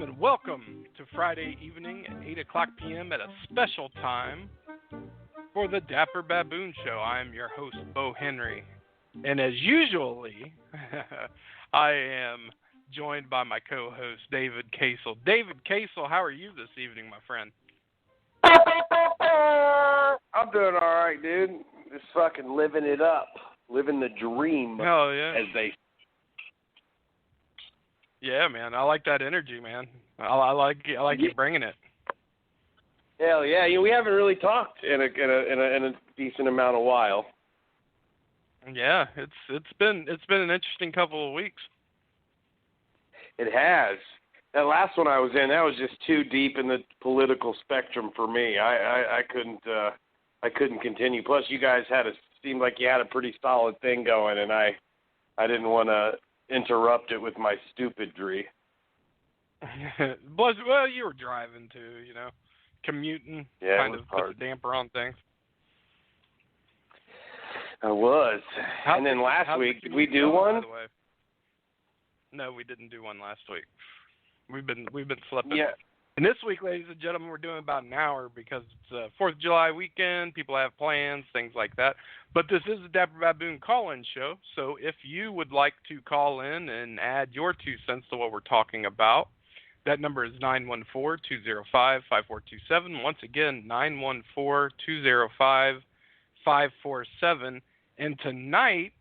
gentlemen, welcome to Friday evening at 8 o'clock p.m. at a special time for the Dapper Baboon Show. I am your host, Bo Henry. And as usually, I am joined by my co-host, David Casel. David Casel, how are you this evening, my friend? I'm doing all right, dude. Just fucking living it up. Living the dream. Oh, yeah. As they... Yeah, man. I like that energy, man. I like you bringing it. Hell yeah. We haven't really talked in a decent amount of while. Yeah, it's been an interesting couple of weeks. It has. That last one I was in, that was just too deep in the political spectrum for me. I couldn't continue. Plus, you guys seemed like you had a pretty solid thing going, and I didn't want to interrupt it with my stupidry. Well, you were driving too, commuting, kind of put the damper on things. I was. And then last week, did we do one? By the way? No, we didn't do one last week. We've been slipping. Yeah. And this week, ladies and gentlemen, we're doing about an hour because it's 4th of July weekend. People have plans, things like that. But this is the Dapper Baboon Call-In Show. So if you would like to call in and add your 2 cents to what we're talking about, that number is 914-205-5427. Once again, 914-205-5427. And tonight,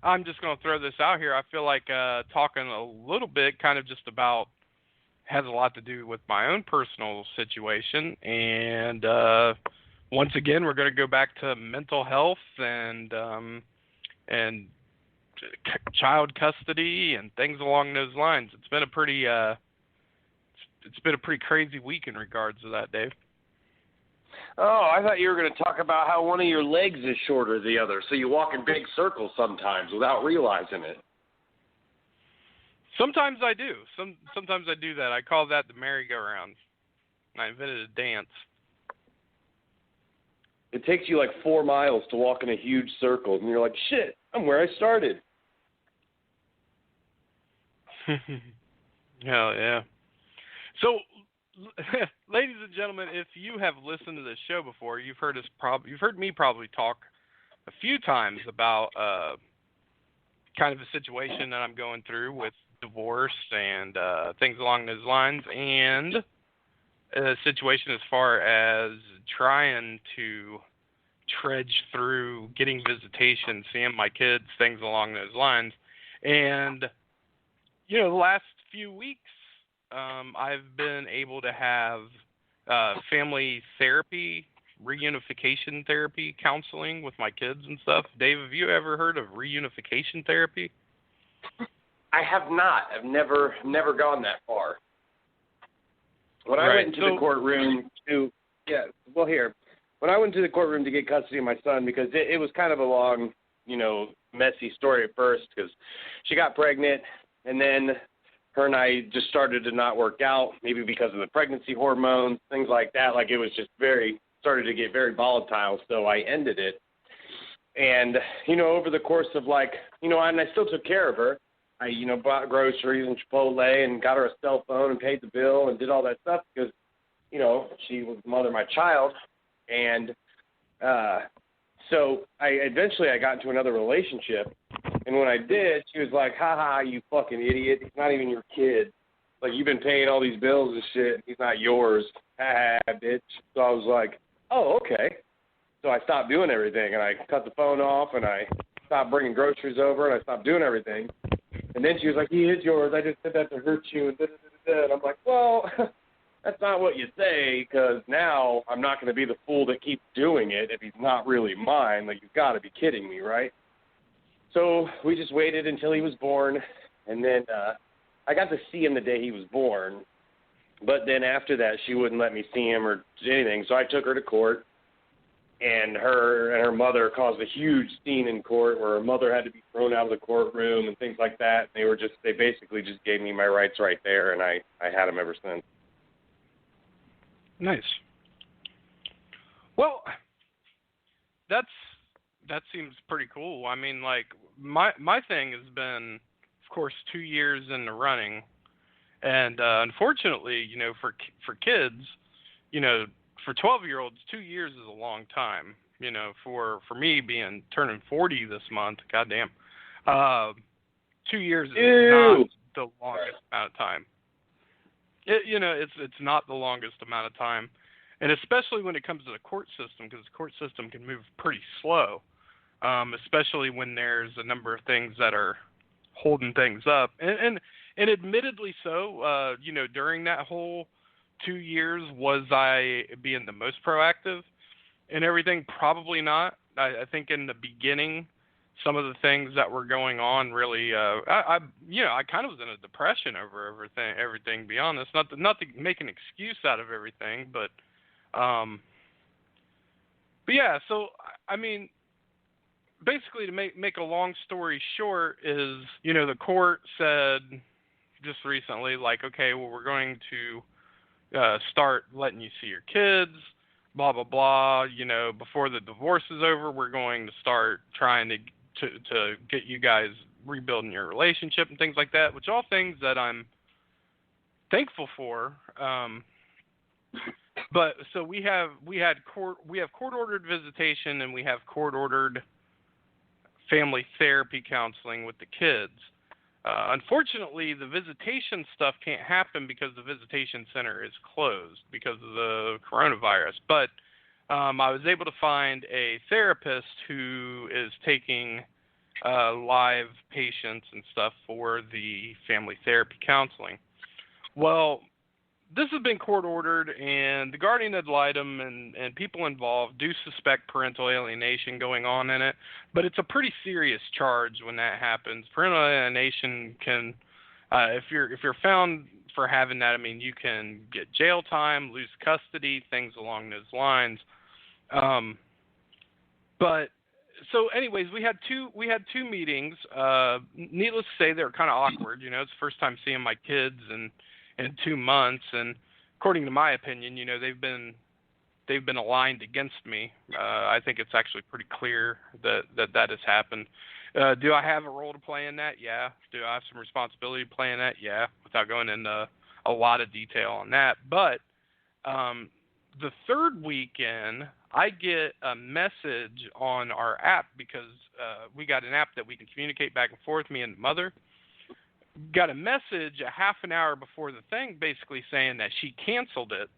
I'm just going to throw this out here. I feel like talking a little bit kind of just about has a lot to do with my own personal situation. And once again, we're going to go back to mental health and child custody and things along those lines. It's been a pretty crazy week in regards to that, Dave. Oh, I thought you were going to talk about how one of your legs is shorter than the other, so you walk in big circles sometimes without realizing it. Sometimes I do. Sometimes I do that. I call that the merry-go-round. I invented a dance. It takes you like 4 miles to walk in a huge circle, and you're like, shit, I'm where I started. Hell yeah. So, ladies and gentlemen, if you have listened to this show before, you've heard me probably talk a few times about kind of a situation that I'm going through with divorce and things along those lines, and a situation as far as trying to trudge through getting visitation, seeing my kids, things along those lines. And the last few weeks, I've been able to have family therapy, reunification therapy, counseling with my kids and stuff. Dave, have you ever heard of reunification therapy? I have not. I've never gone that far. When I went into the courtroom when I went to the courtroom to get custody of my son, because it was kind of a long, messy story at first, because she got pregnant, and then her and I just started to not work out, maybe because of the pregnancy hormones, things like that. Like, it was just started to get very volatile, so I ended it. And, over the course of and I still took care of her. I, bought groceries and Chipotle and got her a cell phone and paid the bill and did all that stuff because, she was the mother of my child. And so I got into another relationship. And when I did, she was like, ha, you fucking idiot. He's not even your kid. Like, you've been paying all these bills and shit. He's not yours. Ha, bitch. So I was like, oh, okay. So I stopped doing everything, and I cut the phone off, and I stopped bringing groceries over, and I stopped doing everything. And then she was like, he is yours. I just said that to hurt you. And And I'm like, well, that's not what you say, because now I'm not going to be the fool that keeps doing it if he's not really mine. Like, you've got to be kidding me, right? So we just waited until he was born, and then I got to see him the day he was born. But then after that, she wouldn't let me see him or anything, so I took her to court. And her mother caused a huge scene in court where her mother had to be thrown out of the courtroom and things like that. They basically just gave me my rights right there, and I had them ever since. Nice. Well, that seems pretty cool. I mean, like, my thing has been, of course, 2 years in the running, And unfortunately, for kids, for 12-year-olds, 2 years is a long time. For me being turning 40 this month, goddamn, 2 years is not the longest amount of time. It's not the longest amount of time, and especially when it comes to the court system, because the court system can move pretty slow, especially when there's a number of things that are holding things up, and admittedly so. During that whole 2 years, was I being the most proactive and everything? Probably not. I think in the beginning, some of the things that were going on really, I kind of was in a depression over everything. To be honest, not to make an excuse out of everything, but yeah. So I mean, basically, to make a long story short, is the court said just recently, like, okay, well, we're going to start letting you see your kids, blah blah blah. Before the divorce is over, we're going to start trying to get you guys rebuilding your relationship and things like that, which all things that I'm thankful for. But so we have court ordered visitation, and we have court ordered family therapy counseling with the kids. Unfortunately, the visitation stuff can't happen because the visitation center is closed because of the coronavirus. But I was able to find a therapist who is taking live patients and stuff for the family therapy counseling. Well, this has been court ordered, and the guardian ad litem and people involved do suspect parental alienation going on in it, but it's a pretty serious charge when that happens. Parental alienation can, if you're found for having that, I mean, you can get jail time, lose custody, things along those lines. But so, anyways, we had two meetings. Needless to say, they were kind of awkward. It's the first time seeing my kids in 2 months, and according to my opinion, they've been aligned against me. I think it's actually pretty clear that has happened. Do I have a role to play in that? Yeah. Do I have some responsibility to play in that? Yeah. Without going into a lot of detail on that, but the third weekend, I get a message on our app because we got an app that we can communicate back and forth, me and mother. Got a message a half an hour before the thing basically saying that she canceled it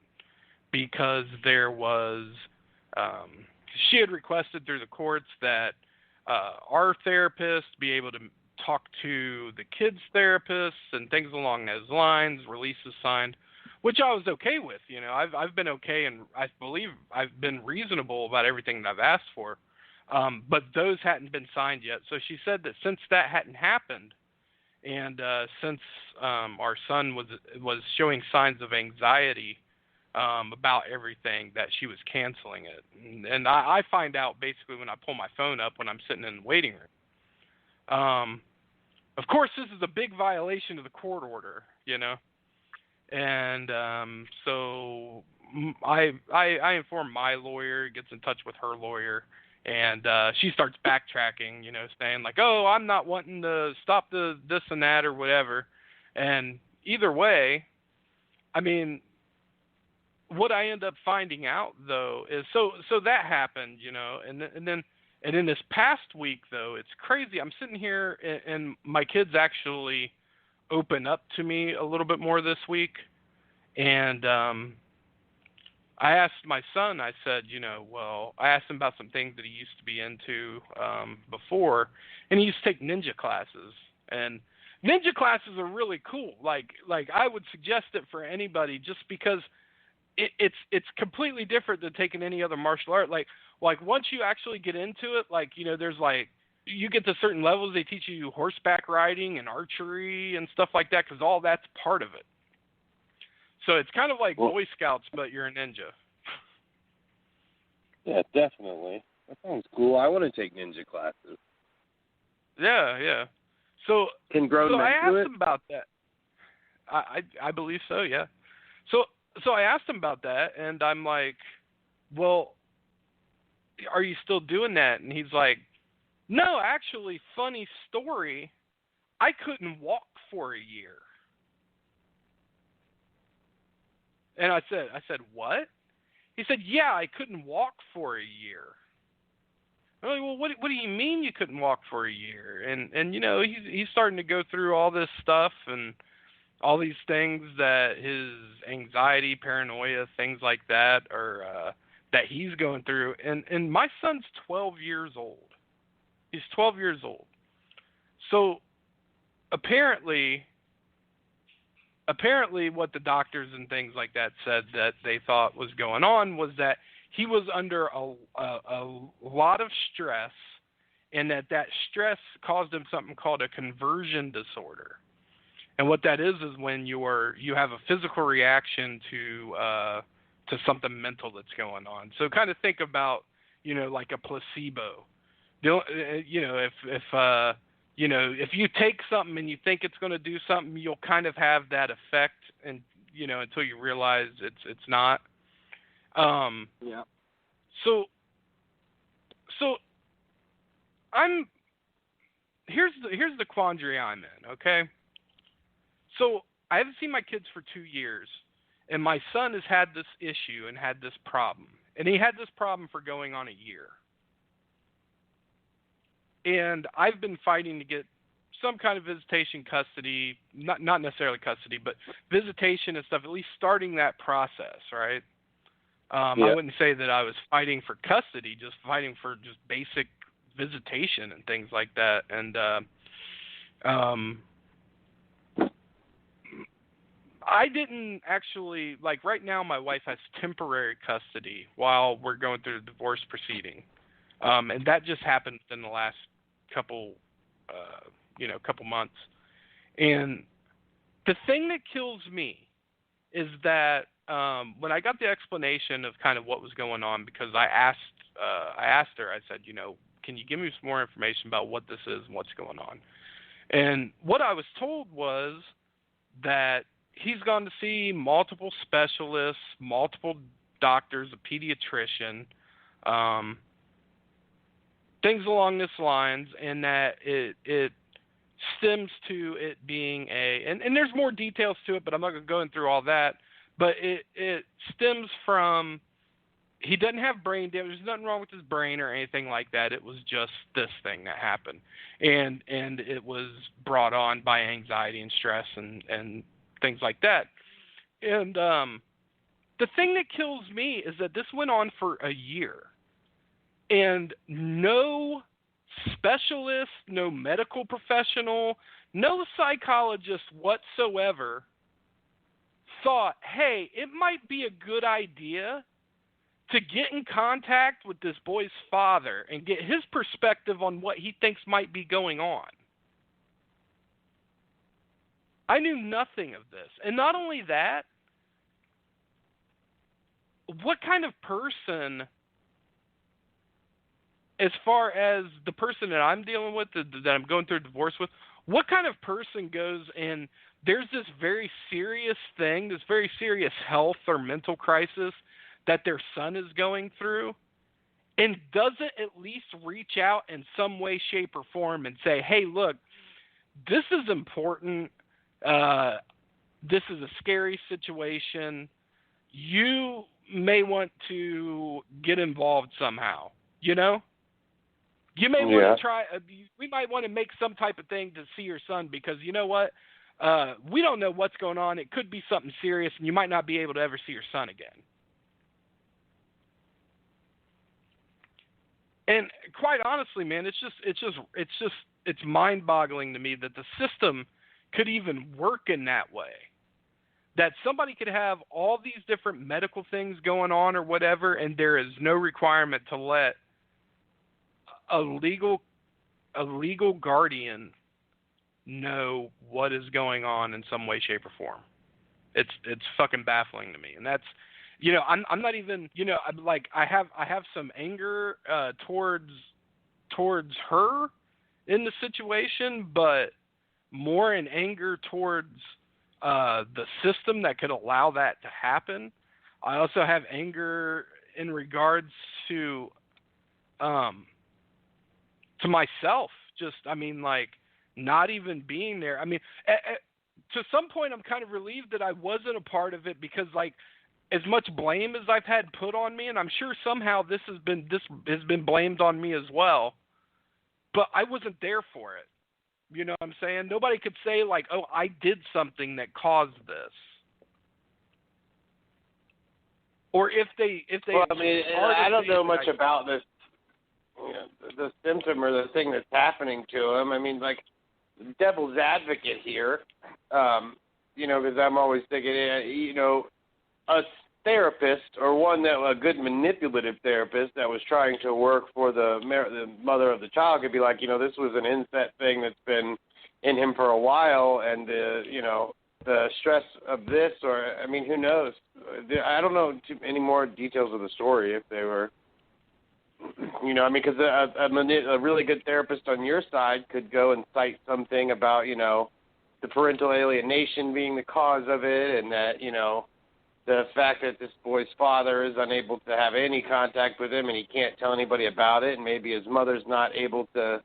because there was she had requested through the courts that our therapist be able to talk to the kids' therapists and things along those lines, releases signed, which I was okay with. I've been okay, and I believe I've been reasonable about everything that I've asked for. But those hadn't been signed yet. So she said that since that hadn't happened, and since our son was showing signs of anxiety about everything, that she was canceling it. And I find out basically when I pull my phone up when I'm sitting in the waiting room. Of course, this is a big violation of the court order, And so I inform my lawyer, gets in touch with her lawyer, and she starts backtracking, saying like, oh, I'm not wanting to stop this and that or whatever. And either way, I mean, what I end up finding out though is so that happened, and then in this past week though, it's crazy. I'm sitting here and my kids actually open up to me a little bit more this week, and I asked my son, I said, I asked him about some things that he used to be into before, and he used to take ninja classes, and ninja classes are really cool. Like I would suggest it for anybody, just because it's completely different than taking any other martial art. Like once you actually get into it, there's you get to certain levels, they teach you horseback riding and archery and stuff like that, because all that's part of it. So it's kind of like Boy Scouts, but you're a ninja. Yeah, definitely. That sounds cool. I want to take ninja classes. Yeah. So can grown men I asked do it? him about that. I believe so, yeah. So I asked him about that, and I'm like, well, are you still doing that? And he's like, no, actually, funny story, I couldn't walk for a year. And I said, what? He said, yeah, I couldn't walk for a year. I'm like, well, what do you mean you couldn't walk for a year? And he's starting to go through all this stuff and all these things that his anxiety, paranoia, things like that are that he's going through. And my son's 12 years old. He's 12 years old. So apparently what the doctors and things like that said that they thought was going on was that he was under a lot of stress, and that stress caused him something called a conversion disorder. And what that is when you have a physical reaction to something mental that's going on. So kind of think about, like a placebo. If you take something and you think it's going to do something, you'll kind of have that effect, and until you realize it's not. Yeah. So here's the quandary I'm in. Okay. So I haven't seen my kids for 2 years, and my son has had this issue and had this problem, and he had this problem for going on a year. And I've been fighting to get some kind of visitation custody, not necessarily custody, but visitation and stuff, at least starting that process, right? I wouldn't say that I was fighting for custody, just fighting for just basic visitation and things like that. And I didn't actually, like right now my wife has temporary custody while we're going through the divorce proceeding. And that just happened in the last couple months. And the thing that kills me is that when I got the explanation of kind of what was going on, because I asked her, I said, can you give me some more information about what this is and what's going on? And what I was told was that he's gone to see multiple specialists, multiple doctors, a pediatrician, things along this lines, and that it stems to it being and there's more details to it, but I'm not going to go through all that, but it stems from he doesn't have brain damage. There's nothing wrong with his brain or anything like that. It was just this thing that happened, and it was brought on by anxiety and stress and things like that. And the thing that kills me is that this went on for a year, and no specialist, no medical professional, no psychologist whatsoever thought, hey, it might be a good idea to get in contact with this boy's father and get his perspective on what he thinks might be going on. I knew nothing of this. And not only that, what kind of person, as far as the person that I'm dealing with, that I'm going through a divorce with, what kind of person goes and there's this very serious thing, this very serious health or mental crisis that their son is going through, and doesn't at least reach out in some way, shape, or form and say, hey, look, this is important. This is a scary situation. You may want to get involved somehow, You may want to try, we might want to make some type of thing to see your son, because you know what? We don't know what's going on. It could be something serious, and you might not be able to ever see your son again. And quite honestly, man, it's mind-boggling to me that the system could even work in that way. That somebody could have all these different medical things going on or whatever, and there is no requirement to let a legal guardian know what is going on in some way, shape, or form. It's fucking baffling to me, and that's, I'm not even, I'm like, I have some anger towards her in the situation, but more in anger towards the system that could allow that to happen. I also have anger in regards to myself. Just, not even being there. To some point, I'm kind of relieved that I wasn't a part of it, because, as much blame as I've had put on me, and I'm sure somehow this has been blamed on me as well, but I wasn't there for it. You know what I'm saying? Nobody could say like, "Oh, I did something that caused this." Or if they well, I mean, I don't know much about this, the symptom or the thing that's happening to him. I mean, like, devil's advocate here, because I'm always thinking, a therapist or a good manipulative therapist that was trying to work for the mother of the child could be like, this was an inset thing that's been in him for a while, and the stress of this, or, I mean, who knows? I don't know any more details of the story if they were, because a really good therapist on your side could go and cite something about, the parental alienation being the cause of it, and that, the fact that this boy's father is unable to have any contact with him and he can't tell anybody about it, and maybe his mother's not able to,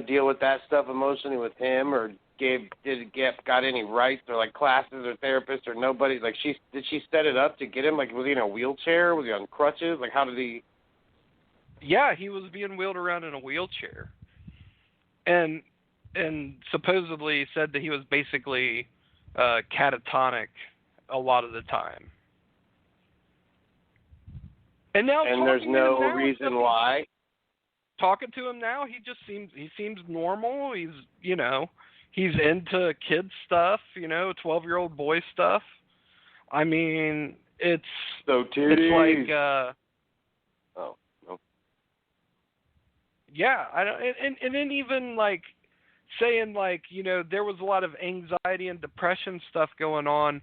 deal with that stuff emotionally with him, or got any rights or like classes or therapists or nobody. Like, did she set it up to get him? Like, was he in a wheelchair? Was he on crutches? Like, how did he? Yeah, he was being wheeled around in a wheelchair, and supposedly said that he was basically catatonic a lot of the time. And now, there's no reason why. Talking to him now, he seems normal. He's he's into kid stuff, 12-year-old boy stuff. I mean, it's so titties. It's like oh no. Yeah, I don't, and then even like saying like, there was a lot of anxiety and depression stuff going on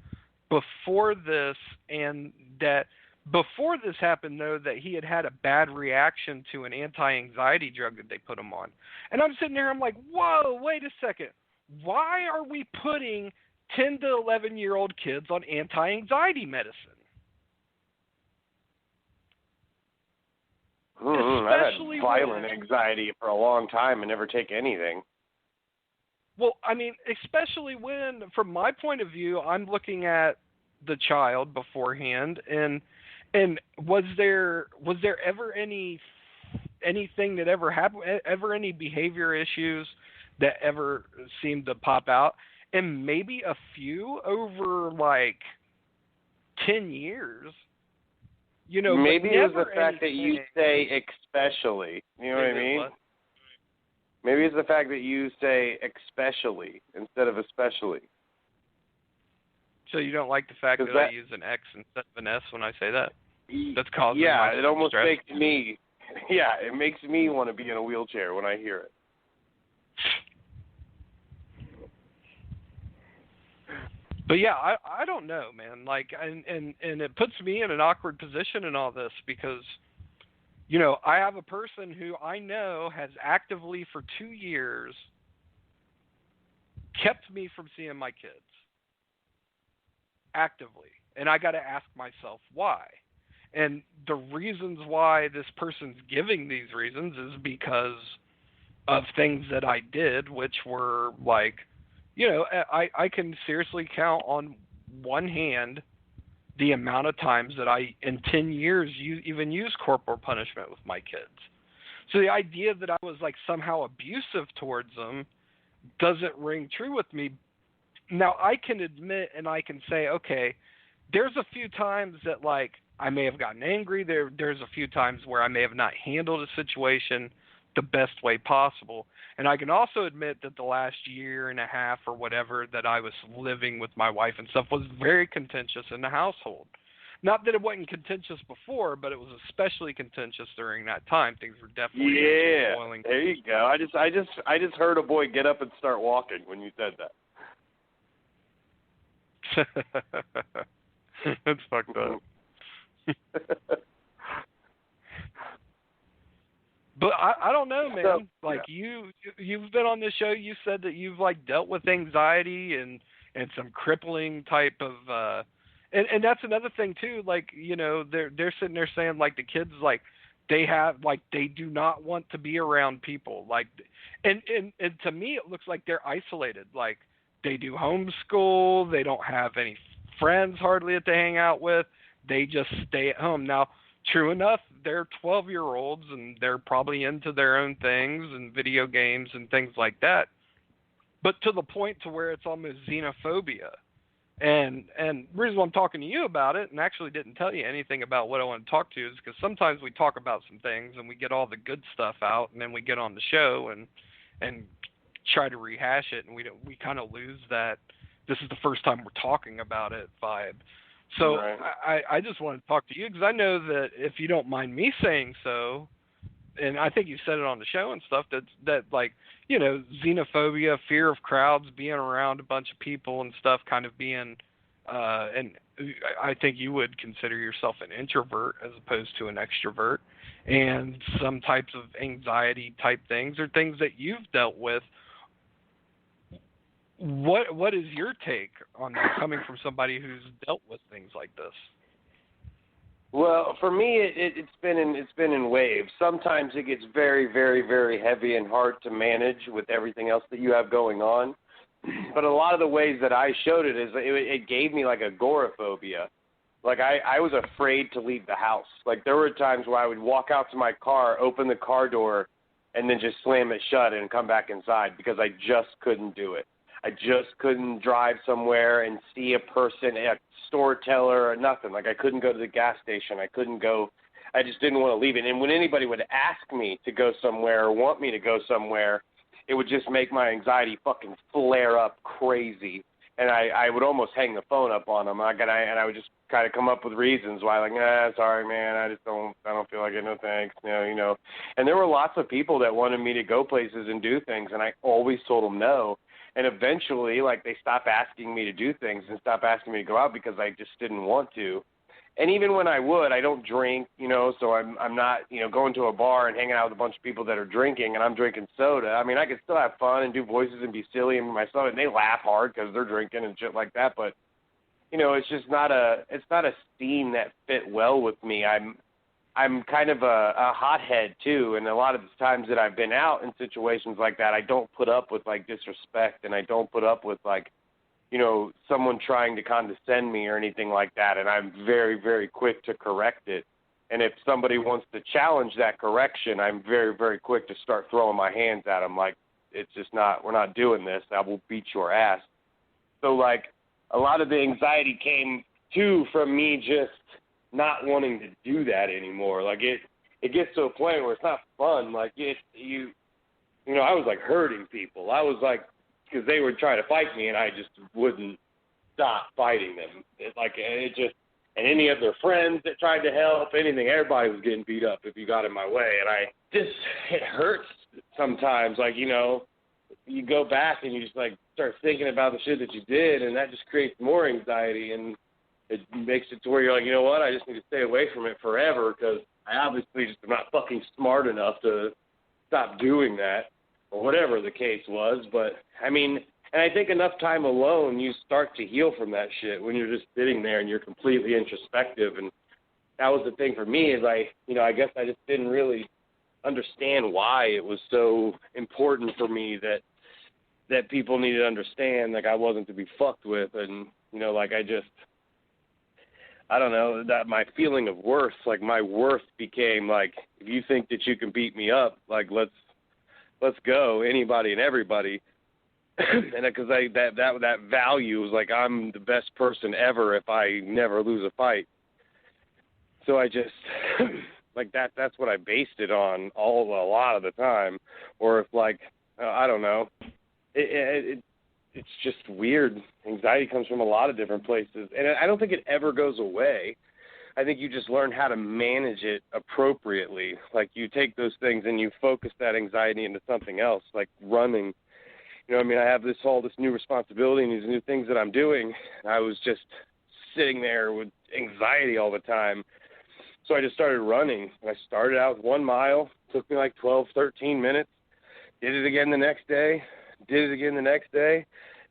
before this, and that before this happened, though, that he had a bad reaction to an anti-anxiety drug that they put him on. And I'm sitting there, I'm like, whoa, wait a second. Why are we putting 10 to 11-year-old kids on anti-anxiety medicine? I've had violent anxiety for a long time and never take anything. Well, I mean, especially when, from my point of view, I'm looking at the child beforehand, and was there ever anything that ever happened, ever any behavior issues that ever seemed to pop out? And maybe a few over like 10 years. Maybe it was the fact that you say especially. You know what I mean? What? Maybe it's the fact that you say especially instead of especially. So you don't like the fact that I use an X instead of an S when I say that? That's causing my it almost stress. makes me. Yeah, it makes me want to be in a wheelchair when I hear it. But yeah, I don't know, man. Like, and it puts me in an awkward position in all this because, I have a person who I know has actively for 2 years kept me from seeing my kids. Actively. And I got to ask myself why. And the reasons why this person's giving these reasons is because of things that I did, which were like, I can seriously count on one hand the amount of times that I, in 10 years, even used corporal punishment with my kids. So the idea that I was like somehow abusive towards them doesn't ring true with me. Now, I can admit and I can say, okay, there's a few times that like I may have gotten angry. There's a few times where I may have not handled a situation the best way possible. And I can also admit that the last year and a half or whatever that I was living with my wife and stuff was very contentious in the household. Not that it wasn't contentious before, but it was especially contentious during that time. Things were definitely boiling. There you go. I just heard a boy get up and start walking when you said that. That's fucked up. But I don't know, man. So, like you've been on this show. You said that you've like dealt with anxiety and some crippling type of, and that's another thing too. Like they're sitting there saying like the kids like they do not want to be around people. Like, and to me it looks like they're isolated. Like they do homeschool. They don't have any friends hardly that they hang out with. they just stay at home. Now, true enough, they're 12-year-olds and they're probably into their own things and video games and things like that. But to the point to where it's almost xenophobia. And the reason why I'm talking to you about it, and actually didn't tell you anything about what I want to talk to you, is because sometimes we talk about some things and we get all the good stuff out, and then we get on the show and try to rehash it, and we kind of lose that this is the first time we're talking about it vibe. So right. I just want to talk to you because I know that if you don't mind me saying so, and I think you said it on the show and stuff, that like, you know, xenophobia, fear of crowds, being around a bunch of people and stuff, kind of being, and I think you would consider yourself an introvert as opposed to an extrovert, and some types of anxiety type things or things that you've dealt with. What is your take on that coming from somebody who's dealt with things like this? Well, for me, it's been in waves. Sometimes it gets very, very, very heavy and hard to manage with everything else that you have going on. But a lot of the ways that I showed it is it gave me like agoraphobia. Like I was afraid to leave the house. Like there were times where I would walk out to my car, open the car door, and then just slam it shut and come back inside because I just couldn't do it. I just couldn't drive somewhere and see a person, a store teller or nothing. Like I couldn't go to the gas station. I just didn't want to leave it. And when anybody would ask me to go somewhere or want me to go somewhere, it would just make my anxiety fucking flare up crazy. And I would almost hang the phone up on them. And I would just kind of come up with reasons why, like, sorry, man, I don't feel like it, no thanks, you know. And there were lots of people that wanted me to go places and do things, and I always told them no. And eventually, like, they stopped asking me to do things and stopped asking me to go out because I just didn't want to. And even when I would, I don't drink, you know, so I'm not, you know, going to a bar and hanging out with a bunch of people that are drinking and I'm drinking soda. I mean, I can still have fun and do voices and be silly and myself, and they laugh hard because they're drinking and shit like that. But, you know, it's just not a scene that fit well with me. I'm kind of a hothead, too, and a lot of the times that I've been out in situations like that, I don't put up with, like, disrespect, and I don't put up with, like, you know, someone trying to condescend me or anything like that, and I'm very, very quick to correct it. And if somebody wants to challenge that correction, I'm very, very quick to start throwing my hands at them, like, it's just not, we're not doing this, I will beat your ass. So, like, a lot of the anxiety came, too, from me just not wanting to do that anymore. Like it gets to a point where it's not fun. Like you know, I was like hurting people. I was like, because they would try to fight me and I just wouldn't stop fighting them. And any of their friends that tried to help, anything, everybody was getting beat up if you got in my way. And it hurts sometimes. Like, you know, you go back and you just like start thinking about the shit that you did, and that just creates more anxiety, and it makes it to where you're like, you know what, I just need to stay away from it forever because I obviously just am not fucking smart enough to stop doing that or whatever the case was. But, I mean, and I think enough time alone, you start to heal from that shit when you're just sitting there and you're completely introspective. And that was the thing for me is I guess I just didn't really understand why it was so important for me that people needed to understand, like, I wasn't to be fucked with. And, you know, like, I don't know, that my feeling of worth, like my worth became like, if you think that you can beat me up, like let's go, anybody and everybody. And because that value was like, I'm the best person ever if I never lose a fight. So I just like that's what I based it on a lot of the time. Or if like I don't know, it's just weird. Anxiety comes from a lot of different places, and I don't think it ever goes away. I think you just learn how to manage it appropriately. Like you take those things and you focus that anxiety into something else, like running. You know what I mean? I have this new responsibility and these new things that I'm doing. I was just sitting there with anxiety all the time. So I just started running. And I started out with 1 mile. Took me like 12, 13 minutes. Did it again the next day. Did it again the next day.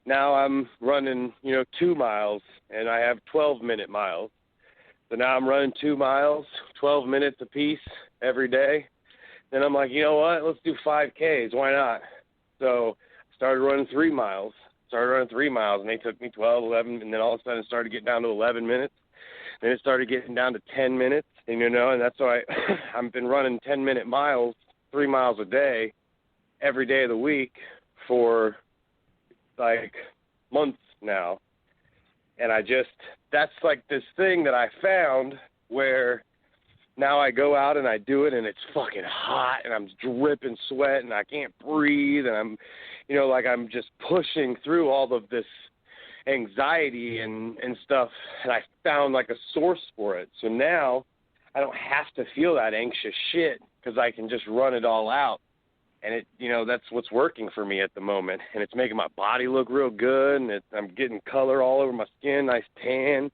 Now I'm running, 2 miles, and I have 12-minute miles. So now I'm running 2 miles, 12 minutes apiece every day. Then I'm like, you know what? Let's do 5Ks. Why not? So I started running 3 miles. And they took me 12, 11, and then all of a sudden it started getting down to 11 minutes. Then it started getting down to 10 minutes, and that's why I've been running 10-minute miles, 3 miles a day, every day of the week for like months now. And that's like this thing that I found where now I go out and I do it, and it's fucking hot, and I'm dripping sweat, and I can't breathe, and I'm, I'm just pushing through all of this anxiety and stuff, and I found like a source for it. So now I don't have to feel that anxious shit because I can just run it all out. And that's what's working for me at the moment. And it's making my body look real good, and I'm getting color all over my skin, nice tan.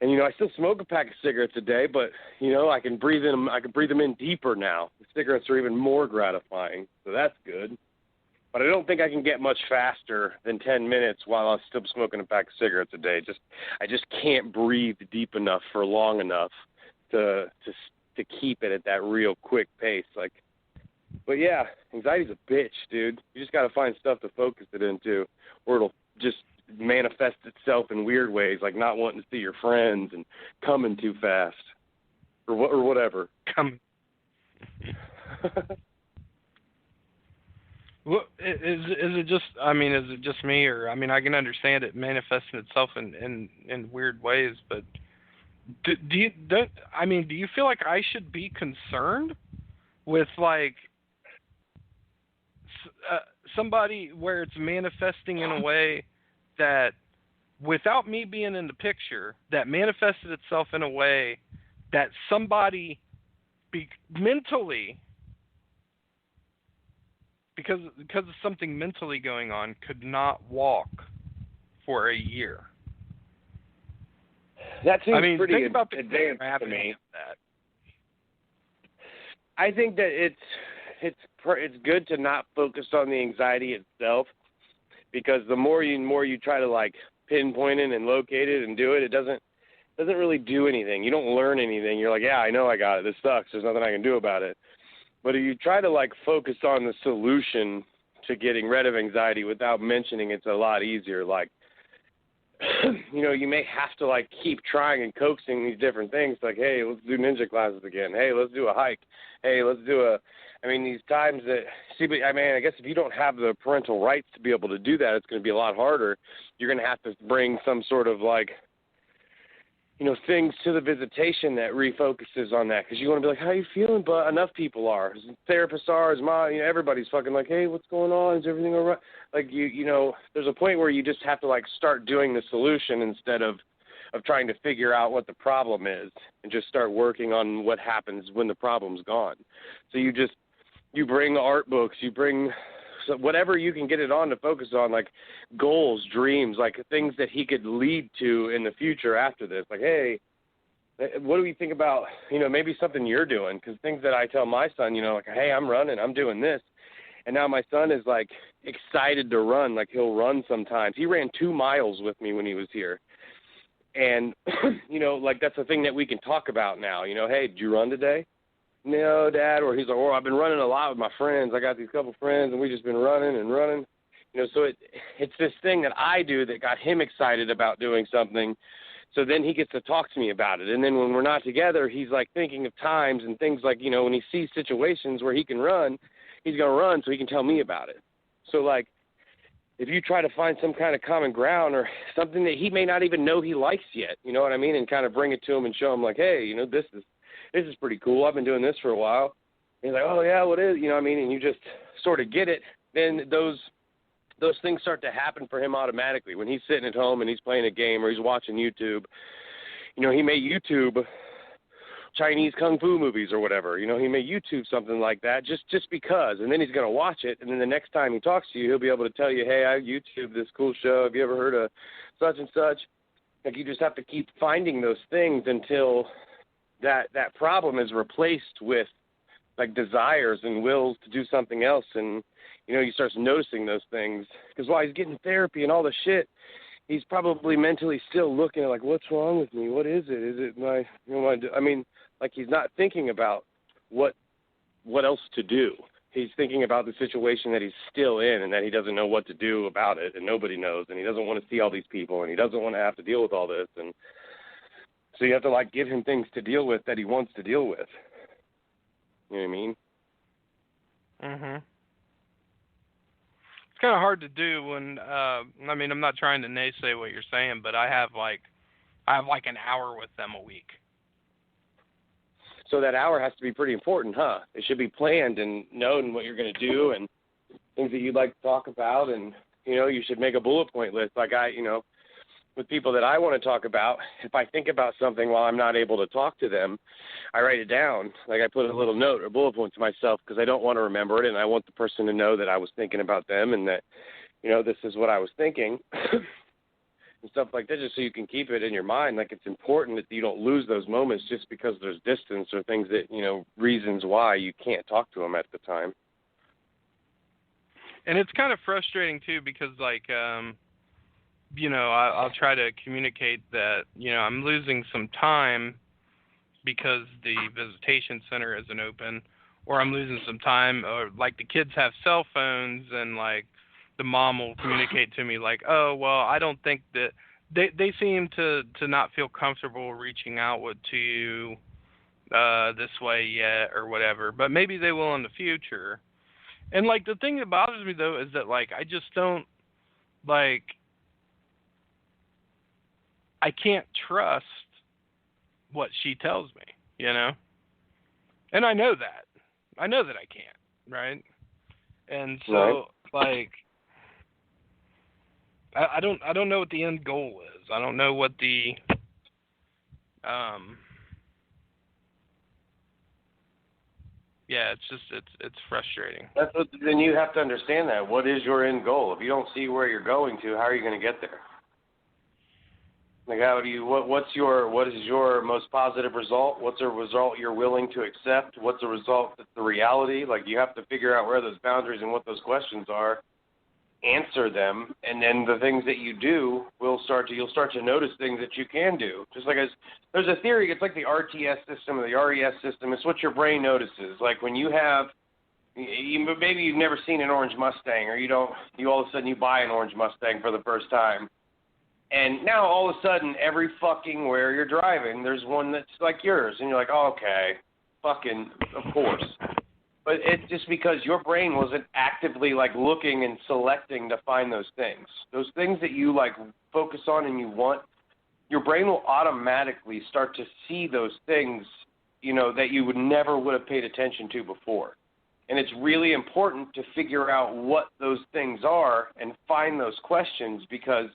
And, I still smoke a pack of cigarettes a day, but, I can breathe them in deeper now. The cigarettes are even more gratifying, so that's good. But I don't think I can get much faster than 10 minutes while I'm still smoking a pack of cigarettes a day. I just can't breathe deep enough for long enough to keep it at that real quick pace. But yeah, anxiety's a bitch, dude. You just got to find stuff to focus it into, or it'll just manifest itself in weird ways, like not wanting to see your friends and coming too fast, or whatever. Well, is it just? I mean, is it just me, or I mean, I can understand it manifesting itself in weird ways, but do you feel like I should be concerned with like somebody where it's manifesting in a way that, without me being in the picture, that manifested itself in a way that somebody mentally, because of something mentally going on, could not walk for a year? That seems pretty think about advanced to me. That. I think that it's good to not focus on the anxiety itself, because the more you try to like pinpoint it and locate it and do it, it doesn't really do anything. You don't learn anything. You're like, yeah, I know I got it. This sucks. There's nothing I can do about it. But if you try to like focus on the solution to getting rid of anxiety without mentioning, it's a lot easier. Like, you may have to like keep trying and coaxing these different things. Like, hey, let's do ninja classes again. Hey, let's do a hike. Hey, let's do these times that, I guess if you don't have the parental rights to be able to do that, it's going to be a lot harder. You're going to have to bring some sort of like, things to the visitation that refocuses on that. Because you want to be like, how are you feeling? But enough people are. Therapists are, everybody's fucking like, hey, what's going on? Is everything all right? Like, there's a point where you just have to like start doing the solution instead of trying to figure out what the problem is, and just start working on what happens when the problem's gone. So you bring art books, you bring whatever you can get it on to focus on, like goals, dreams, like things that he could lead to in the future after this. Like, hey, what do we think about, maybe something you're doing? Because things that I tell my son, like, hey, I'm running, I'm doing this. And now my son is like excited to run. Like, he'll run sometimes. He ran 2 miles with me when he was here. And, like that's a thing that we can talk about now. Hey, did you run today? No, Dad. Or he's like, I've been running a lot with my friends. I got these couple friends, and we just been running and running. So it's this thing that I do that got him excited about doing something. So then he gets to talk to me about it. And then when we're not together, he's like thinking of times and things like, when he sees situations where he can run, he's going to run so he can tell me about it. So like, if you try to find some kind of common ground or something that he may not even know he likes yet, you know what I mean? And kind of bring it to him and show him like, hey, this is pretty cool. I've been doing this for a while. And he's like, oh yeah, what is, And you just sort of get it. Then those things start to happen for him automatically. When he's sitting at home and he's playing a game or he's watching YouTube, he may YouTube Chinese kung fu movies or whatever. He may YouTube something like that just because, and then he's going to watch it, and then the next time he talks to you, he'll be able to tell you, hey, I YouTube this cool show. Have you ever heard of such and such? Like, you just have to keep finding those things until that problem is replaced with, like, desires and wills to do something else, and, he starts noticing those things. Because while he's getting therapy and all the shit, he's probably mentally still looking at, like, what's wrong with me? What is it? Is it my, like, he's not thinking about what else to do. He's thinking about the situation that he's still in and that he doesn't know what to do about it, and nobody knows, and he doesn't want to see all these people, and he doesn't want to have to deal with all this. And So you have to, like, give him things to deal with that he wants to deal with. You know what I mean? Mhm. It's kind of hard to do when, I mean, I'm not trying to naysay what you're saying, but I have like an hour with them a week. So that hour has to be pretty important, huh? It should be planned and known what you're going to do and things that you'd like to talk about. And, you know, you should make a bullet point list. Like with people that I want to talk about, if I think about something while I'm not able to talk to them, I write it down. Like I put a little note or bullet point to myself because I don't want to remember it, and I want the person to know that I was thinking about them and that, you know, this is what I was thinking and stuff like that, just so you can keep it in your mind. Like it's important that you don't lose those moments just because there's distance or things that, you know, reasons why you can't talk to them at the time. And it's kind of frustrating too because like, you know, I'll try to communicate that, you know, I'm losing some time because the visitation center isn't open, or I'm losing some time, or like the kids have cell phones and like the mom will communicate to me like, oh, well, I don't think that they seem to not feel comfortable reaching out to you this way yet or whatever, but maybe they will in the future. And like the thing that bothers me though is that like I just don't like I can't trust what she tells me, you know? And I know that. I know that I can't, right? And so like I don't know what the end goal is. I don't know what the yeah, it's just it's frustrating. Then you have to understand that. What is your end goal? If you don't see where you're going to, how are you going to get there? Like what is your most positive result? What's a result you're willing to accept? What's a result that's the reality? Like you have to figure out where those boundaries and what those questions are, answer them, and then the things that you do you'll start to notice things that you can do. Just like there's a theory, it's like the RTS system or the RES system. It's what your brain notices. Like when maybe you've never seen an orange Mustang, or you all of a sudden you buy an orange Mustang for the first time. And now all of a sudden, every fucking where you're driving, there's one that's like yours. And you're like, oh, okay, fucking, of course. But it's just because your brain wasn't actively like looking and selecting to find those things. Those things that you like focus on and you want, your brain will automatically start to see those things, you know, that you would have paid attention to before. And it's really important to figure out what those things are and find those questions, because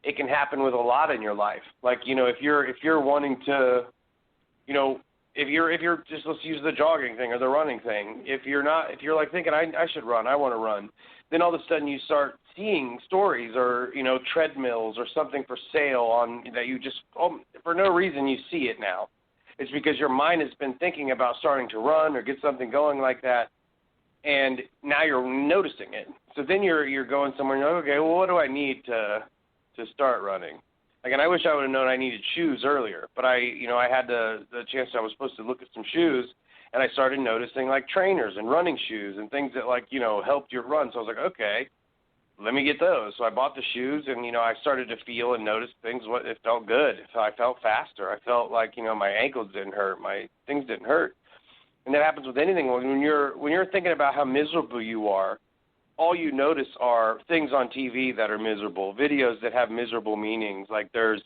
it can happen with a lot in your life. Like, you know, if you're wanting to, you know, if you're just, let's use the jogging thing or the running thing. If you're like thinking I should run, I want to run, then all of a sudden you start seeing stories or, you know, treadmills or something for sale on that you just, for no reason you see it now. It's because your mind has been thinking about starting to run or get something going like that, and now you're noticing it. So then you're going somewhere and you're like, okay, well, what do I need to start running? Like, and I wish I would have known I needed shoes earlier, but I had the chance. I was supposed to look at some shoes, and I started noticing like trainers and running shoes and things that, like, you know, helped your run. So I was like, okay, let me get those. So I bought the shoes, and, you know, I started to feel and notice things. It felt good. I felt faster. I felt like, you know, my ankles didn't hurt. My things didn't hurt. And that happens with anything. When you're thinking about how miserable you are, all you notice are things on TV that are miserable, videos that have miserable meanings. Like, there's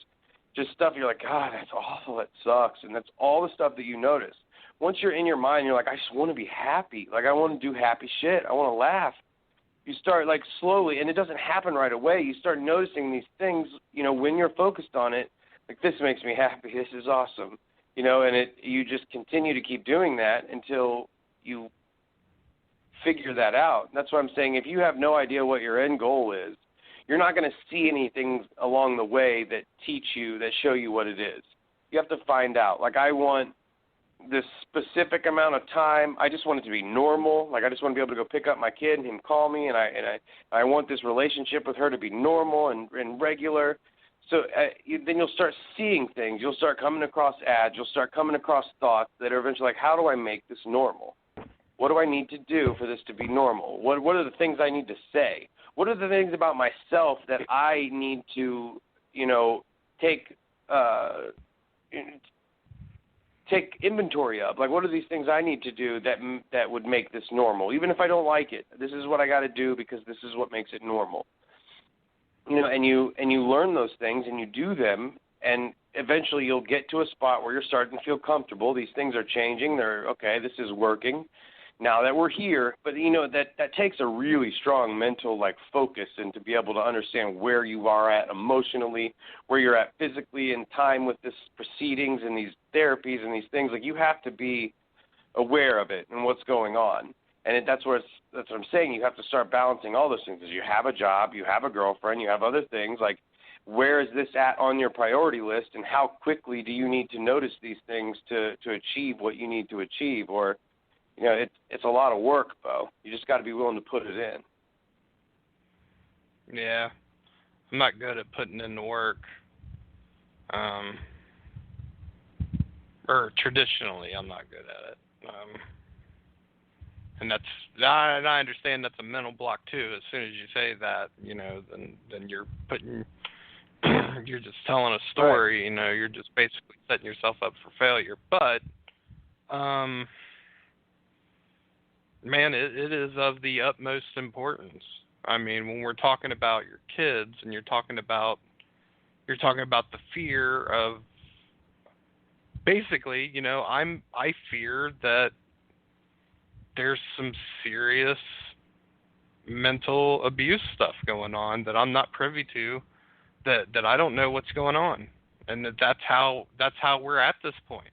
just stuff you're like, God, that's awful, that sucks. And that's all the stuff that you notice. Once you're in your mind, you're like, I just want to be happy. Like, I want to do happy shit. I want to laugh. You start, like, slowly, and it doesn't happen right away. You start noticing these things, you know, when you're focused on it. Like, this makes me happy. This is awesome. You know, and you just continue to keep doing that until you figure that out. That's what I'm saying. If you have no idea what your end goal is, you're not going to see anything along the way that show you what it is. You have to find out. Like, I want this specific amount of time. I just want it to be normal. Like, I just want to be able to go pick up my kid and him call me, and I want this relationship with her to be normal and regular. So then you'll start seeing things. You'll start coming across ads. You'll start coming across thoughts that are eventually like, how do I make this normal? What do I need to do for this to be normal? What are the things I need to say? What are the things about myself that I need to, you know, take take inventory of. Like, what are these things I need to do that would make this normal? Even if I don't like it, this is what I got to do because this is what makes it normal. You know, and you learn those things and you do them, and eventually you'll get to a spot where you're starting to feel comfortable. These things are changing. They're okay. This is working. Now that we're here, but you know that takes a really strong mental focus and to be able to understand where you are at emotionally, where you're at physically in time with this proceedings and these therapies and these things. Like, you have to be aware of it and what's going on. And that's what I'm saying. You have to start balancing all those things. Because you have a job, you have a girlfriend, you have other things. Like, where is this at on your priority list, and how quickly do you need to notice these things to achieve what you need to achieve? Or, you know, it's a lot of work, Bo. You just got to be willing to put it in. Yeah, I'm not good at putting in the work. Or traditionally, I'm not good at it. And I understand that's a mental block too. As soon as you say that, you know, then you're you're just telling a story. Right. You know, you're just basically setting yourself up for failure. But, man, it is of the utmost importance. I mean, when we're talking about your kids and you're talking about the fear of, basically, you know, I fear that there's some serious mental abuse stuff going on that I'm not privy to, that I don't know what's going on, and that's how we're at this point.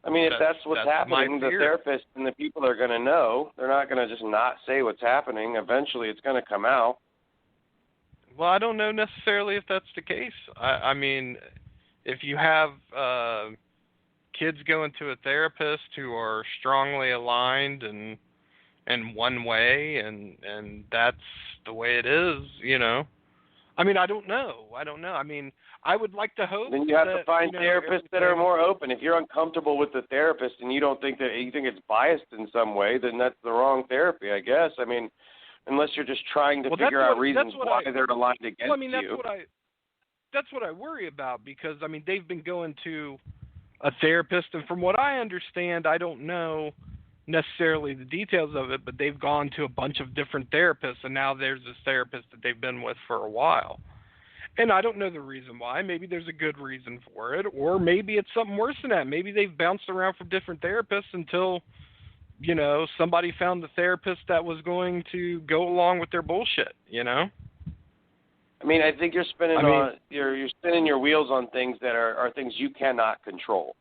I mean, if that's what's happening, the therapist and the people are going to know. They're not going to just not say what's happening. Eventually, it's going to come out. Well, I don't know necessarily if that's the case. I mean, if you have kids going to a therapist who are strongly aligned and in one way, and that's the way it is, you know. I mean, I don't know. I mean, I would like to hope. Then you have to find therapists that are more open. If you're uncomfortable with the therapist and you think it's biased in some way, then that's the wrong therapy, I guess. I mean, unless you're just trying to figure out reasons why they're aligned against you. Well, I mean, that's what I worry about, because I mean, they've been going to a therapist, and from what I understand, I don't know necessarily the details of it, but they've gone to a bunch of different therapists, and now there's this therapist that they've been with for a while. And I don't know the reason why. Maybe there's a good reason for it, or maybe it's something worse than that. Maybe they've bounced around from different therapists until, you know, somebody found the therapist that was going to go along with their bullshit, you know? I mean, I think you're spinning you're spinning your wheels on things that are things you cannot control.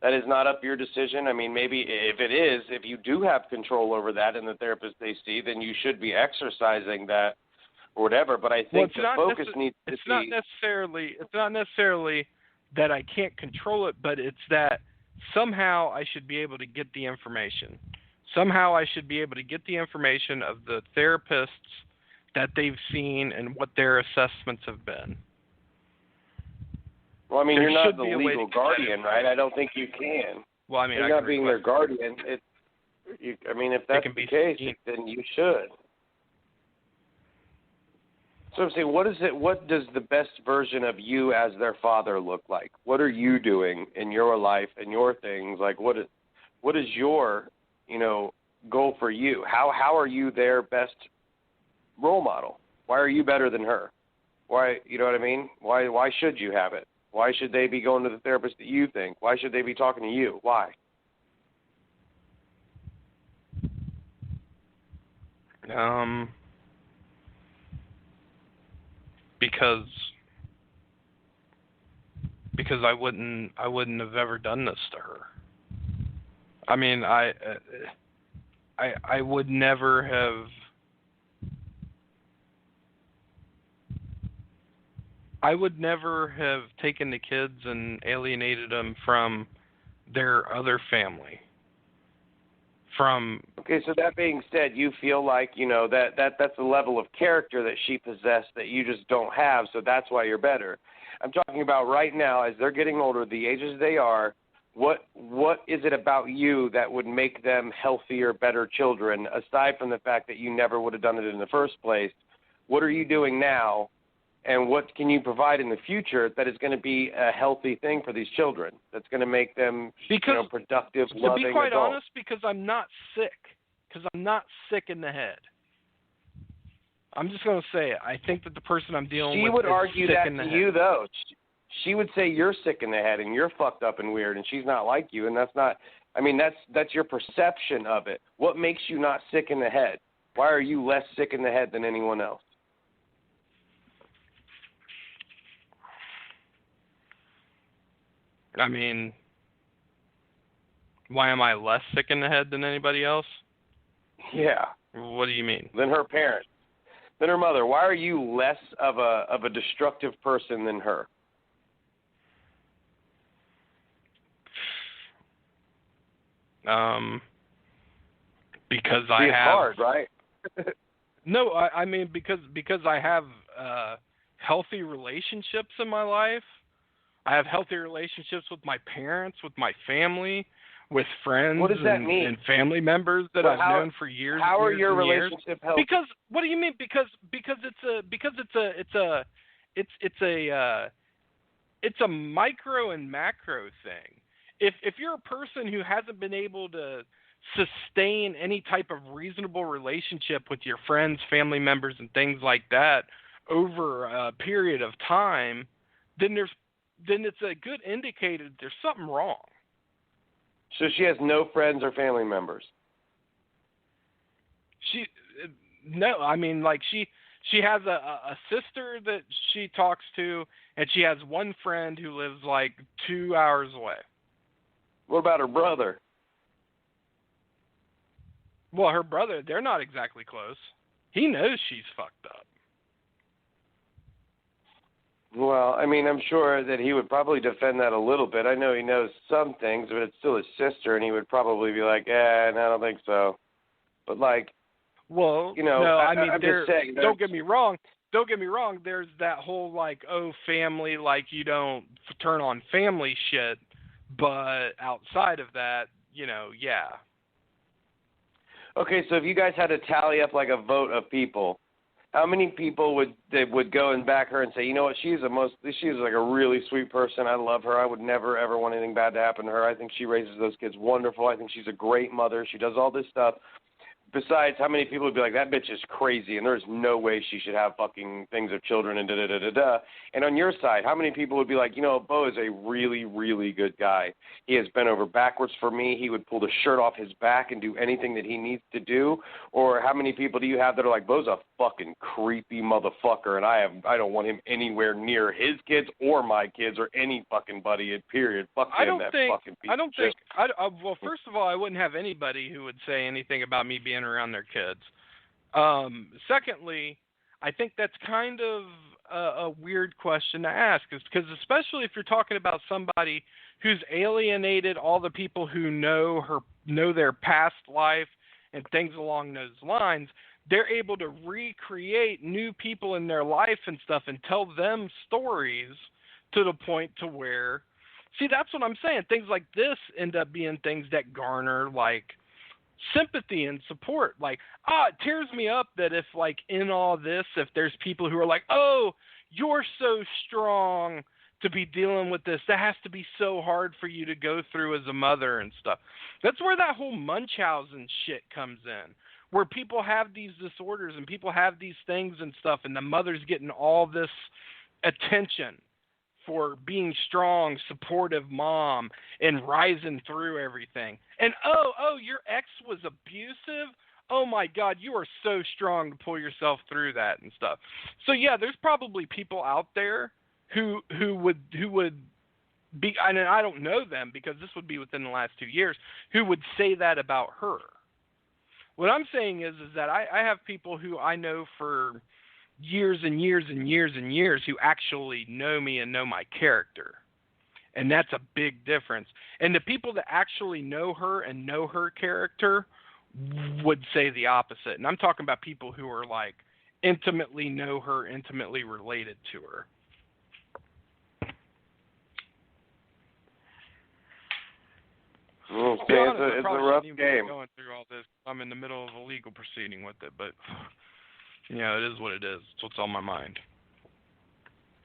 That is not up your decision. I mean, maybe if you do have control over that and the therapist they see, then you should be exercising that or whatever. But I think the focus needs to be. It's not necessarily that I can't control it, but it's that somehow I should be able to get the information. Somehow I should be able to get the information of the therapists that they've seen and what their assessments have been. Well, I mean, you're not the legal guardian, right? I don't think you can. Well, I mean, you're not being their guardian. I mean, if that's the case, then you should. So I'm saying, what does the best version of you as their father look like? What are you doing in your life and your things? Like, what is your, you know, goal for you? How are you their best role model? Why are you better than her? Why, you know what I mean? Why should you have it? Why should they be going to the therapist that you think? Why should they be talking to you? Why? Because I wouldn't have ever done this to her. I mean, I would never have. I would never have taken the kids and alienated them from their other family. Okay, so that being said, you feel like, you know, that's a level of character that she possessed that you just don't have, so that's why you're better. I'm talking about right now, as they're getting older, the ages they are, what is it about you that would make them healthier, better children, aside from the fact that you never would have done it in the first place? What are you doing now? And what can you provide in the future that is going to be a healthy thing for these children? That's going to make them, productive, loving adults. To be quite honest, because I'm not sick. Because I'm not sick in the head. I'm just going to say it. I think that the person I'm dealing with is sick in the head. She would argue that to you, though. She would say you're sick in the head and you're fucked up and weird, and she's not like you. And that's not. I mean, that's your perception of it. What makes you not sick in the head? Why are you less sick in the head than anyone else? I mean, why am I less sick in the head than anybody else? Yeah. What do you mean? Than her parents, than her mother. Why are you less of a destructive person than her? Because I have. It's hard, right? No, I mean because I have healthy relationships in my life. I have healthy relationships with my parents, with my family, with friends what does that mean? And family members that I've known for years. How are years your relationships healthy? Because what do you mean? Because it's a micro and macro thing. If you're a person who hasn't been able to sustain any type of reasonable relationship with your friends, family members, and things like that over a period of time, then it's a good indicator that there's something wrong. So she has no friends or family members? She has a sister that she talks to, and she has one friend who lives like 2 hours away. What about her brother? Well, her brother, they're not exactly close. He knows she's fucked up. Well, I mean, I'm sure that he would probably defend that a little bit. I know he knows some things, but it's still his sister, and he would probably be like, I don't think so. But, well, no, I mean, I'm just saying, don't get me wrong. There's that whole, family, you don't turn on family shit. But outside of that, yeah. Okay, so if you guys had to tally up a vote of people, how many people would go and back her and say, you know what, she's a really sweet person. I love her. I would never ever want anything bad to happen to her. I think she raises those kids wonderful. I think she's a great mother. She does all this stuff. Besides, how many people would be like, that bitch is crazy, and there's no way she should have fucking things of children and da-da-da-da-da. And on your side, how many people would be like, Bo is a really, really good guy. He has bent over backwards for me. He would pull the shirt off his back and do anything that he needs to do. Or how many people do you have that are like, Bo's a fucking creepy motherfucker, and I don't want him anywhere near his kids or my kids or any fucking buddy, period. Fuck him, fucking piece of shit. Well, first of all, I wouldn't have anybody who would say anything about me being around their kids. Secondly, I think that's kind of a weird question to ask, because especially if you're talking about somebody who's alienated all the people who know their past life and things along those lines, they're able to recreate new people in their life and stuff and tell them stories to the point to where, see, that's what I'm saying. Things like this end up being things that garner sympathy and support. It tears me up that if in all this, if there's people who are like, oh, you're so strong to be dealing with this, that has to be so hard for you to go through as a mother and stuff. That's where that whole Munchausen shit comes in, where people have these disorders and people have these things and stuff, and the mother's getting all this attention for being strong, supportive mom and rising through everything. And oh, your ex was abusive? Oh my God, you are so strong to pull yourself through that and stuff. So yeah, there's probably people out there who would be, and I don't know them because this would be within the last 2 years, who would say that about her. What I'm saying is that I have people who I know for years and years and years and years who actually know me and know my character. And that's a big difference. And the people that actually know her and know her character would say the opposite. And I'm talking about people who are intimately know her, intimately related to her. Okay, it's a rough game. Going through all this, I'm in the middle of a legal proceeding with it, but it is what it is. It's what's on my mind.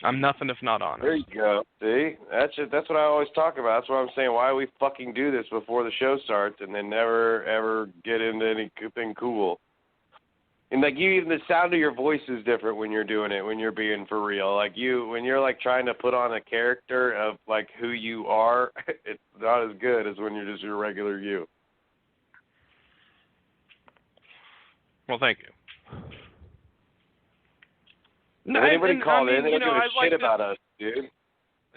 I'm nothing if not honest. There you go. See? That's what I always talk about. That's what I'm saying. Why we fucking do this before the show starts and then never, ever get into anything cool. And, like, even the sound of your voice is different when you're doing it, when you're being for real. Like, when you're, like, trying to put on a character of, like, who you are, it's not as good as when you're just your regular you. Well, thank you. No, anybody called in, they don't give a shit like about us, dude.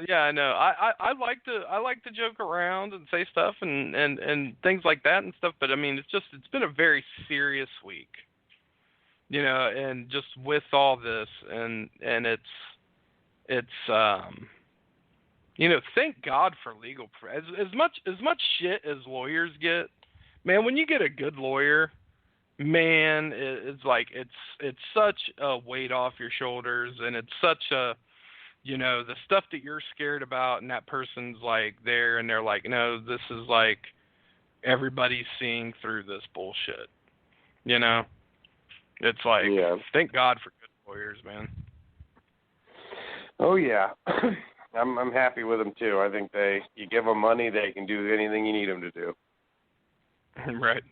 Yeah, I know. I like to joke around and say stuff and things like that and stuff, but I mean it's been a very serious week. You know, and just with all this and it's you know, thank God for legal as much shit as lawyers get, man, when you get a good lawyer, man, it's like it's such a weight off your shoulders, and it's such a, you know, the stuff that you're scared about and that person's like there and they're like, no, this is like everybody's seeing through this bullshit. You know? It's like, thank God for good lawyers, man. Oh yeah. I'm happy with them too. I think you give them money, they can do anything you need them to do. Right.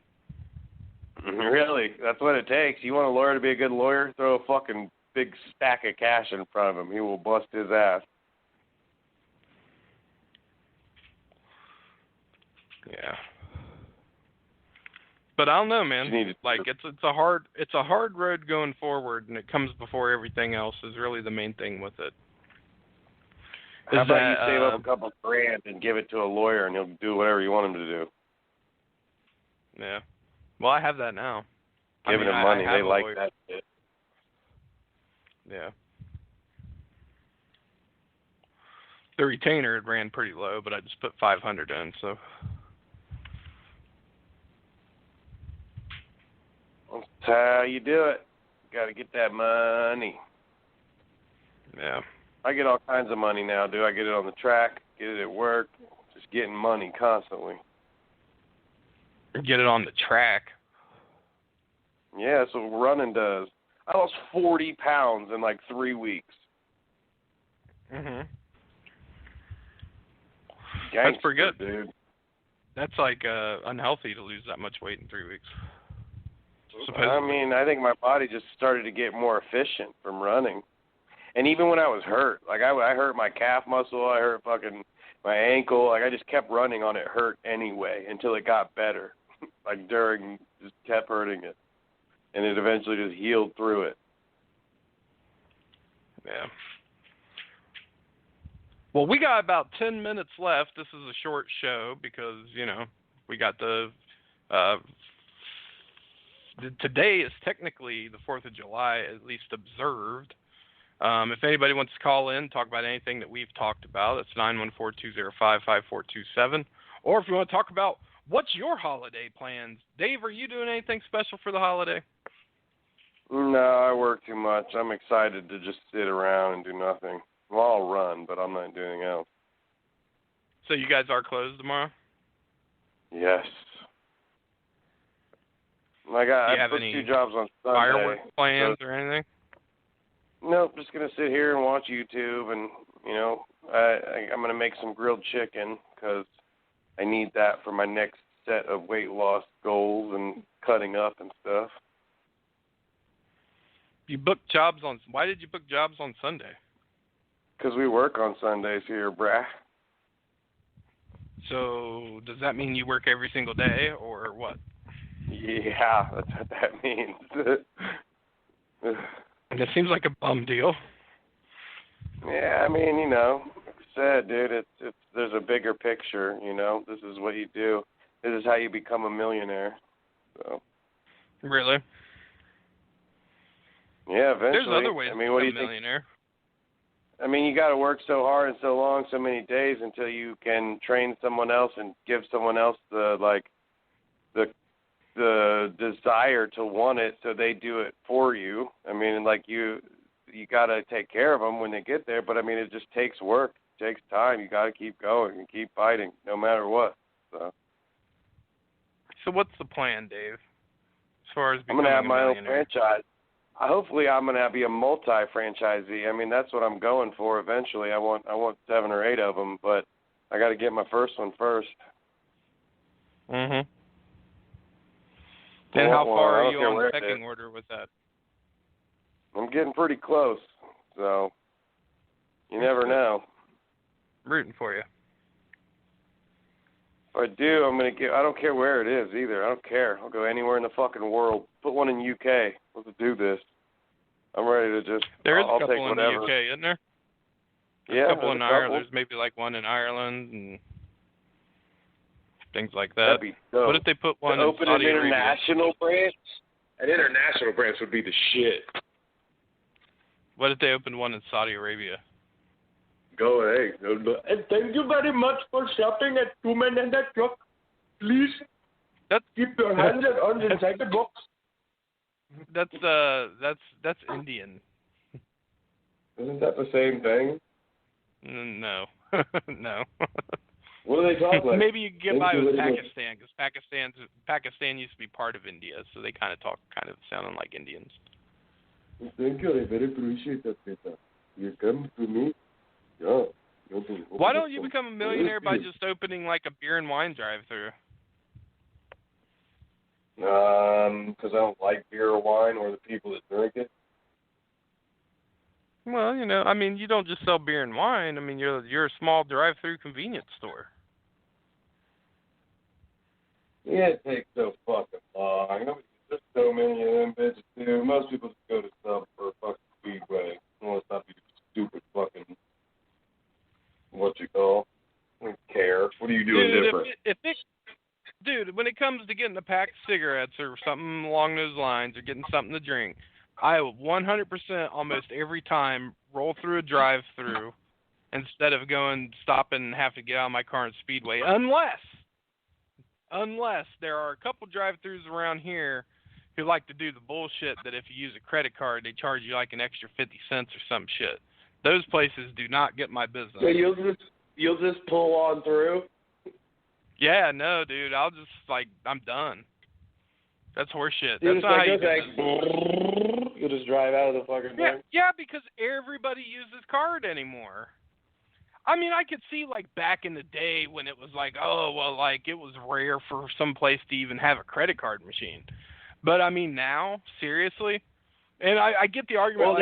Really, that's what it takes. You want a lawyer to be a good lawyer? Throw a fucking big stack of cash in front of him. He will bust his ass. Yeah. But I don't know, man. Like it's a hard road going forward, and it comes before everything else is really the main thing with it. How about you save up a couple grand and give it to a lawyer, and he'll do whatever you want him to do. Yeah. Well, I have that now. Giving them money, they like that shit. Yeah. The retainer it ran pretty low, but I just put $500 in, so. That's how you do it. Got to get that money. Yeah. I get all kinds of money now, dude. I get it on the track, get it at work, just getting money constantly. Get it on the track. Yeah, that's what running does. I lost 40 pounds in like 3 weeks. Mhm. Gangster, that's pretty good, dude. That's like unhealthy to lose that much weight in 3 weeks. Supposedly. I mean, I think my body just started to get more efficient from running. And even when I was hurt, like I hurt my calf muscle, I hurt fucking my ankle. Like I just kept running on it hurt anyway until it got better. Like just kept hurting it. And it eventually just healed through it. Yeah. Well, we got about 10 minutes left. This is a short show because, you know, we got today is technically the 4th of July, at least observed. If anybody wants to call in, talk about anything that we've talked about, it's 914-205-5427. Or if you want to talk about what's your holiday plans. Dave, are you doing anything special for the holiday? No, I work too much. I'm excited to just sit around and do nothing. Well, I'll run, but I'm not doing anything else. So you guys are closed tomorrow? Yes. I put 2 jobs on Sunday. Firework plans or anything? Nope, just going to sit here and watch YouTube, and, you know, I'm going to make some grilled chicken because I need that for my next set of weight loss goals and cutting up and stuff. You booked jobs why did you book jobs on Sunday? Because we work on Sundays here, brah. So does that mean you work every single day or what? Yeah, that's what that means. It seems like a bum deal. Yeah, I mean, you know, like I said, dude, it's there's a bigger picture, you know. This is what you do. This is how you become a millionaire. So. Really? Yeah, eventually. There's other ways to become a millionaire. I mean, you got to work so hard and so long, so many days until you can train someone else and give someone else the desire to want it, so they do it for you. I mean, like you got to take care of them when they get there, but I mean, it just takes work. It takes time. You got to keep going and keep fighting no matter what. So what's the plan, Dave? As far as I'm going to have my own franchise. hopefully I'm going to be a multi-franchisee. I mean, that's what I'm going for eventually. I want 7 or 8 of them, but I got to get my first one first. Mhm. And how far are you on the pecking order with that? I'm getting pretty close, so you never know. Rooting for you. If I do, I'm going to get. I don't care where it is either. I don't care. I'll go anywhere in the fucking world. Put one in UK. Let's do this. I'm ready to just. There is I'll a couple take in whatever. the UK, isn't there? Yeah, a couple in Ireland. couple. There's maybe like one in Ireland and things like that. That'd be dope. What if they put one to in open Saudi an Arabia? international branch? An international branch would be the shit. What if they opened one in Saudi Arabia? Go ahead. And thank you very much for shopping at Two Men and a Truck. Please keep your hands inside the box. That's Indian. Isn't that the same thing? No. No. What are they talking about? Maybe you can get by with Pakistan, because Pakistan used to be part of India, so they kind of talk sounding like Indians. Thank you. I very appreciate that, Peter. You come to me. Yeah. Why don't you become a millionaire by just opening like a beer and wine drive-through? Because I don't like beer or wine or the people that drink it. Well, I mean, you don't just sell beer and wine. I mean, you're a small drive-through convenience store. Yeah, it takes so fucking long. There's so many of them bitches too. Most people just go to sub for a fucking speedway. I want to stop you stupid fucking what you call. I don't care. What are you doing different? Dude, when it comes to getting a pack of cigarettes or something along those lines, or getting something to drink, I will 100% almost every time roll through a drive-through instead of stopping and have to get out of my car in Speedway, unless there are a couple drive-throughs around here who like to do the bullshit that if you use a credit card, they charge you like an extra 50 cents or some shit. Those places do not get my business. So you'll just pull on through? Yeah, no, dude. I'll just I'm done. That's horseshit. That's not how you you'll just drive out of the fucking thing? Yeah, because everybody uses card anymore. I mean, I could see back in the day when it was it was rare for some place to even have a credit card machine. But I mean now, seriously, and I get the argument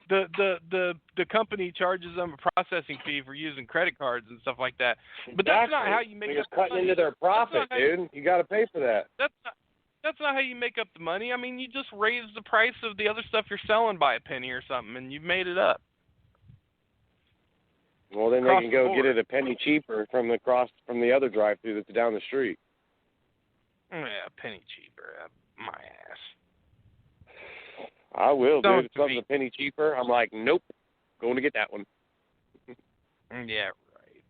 the company charges them a processing fee for using credit cards and stuff like that. But that's not how you make up the money. Cutting into their profit, dude. You got to pay for that. That's not how you make up the money. I mean, you just raise the price of the other stuff you're selling by a penny or something, and you've made it up. Well, then they can go get it a penny cheaper from the other drive-thru that's down the street. Yeah, a penny cheaper. My ass. I will, dude. If something's a penny cheaper, I'm like, nope, going to get that one. Yeah, right.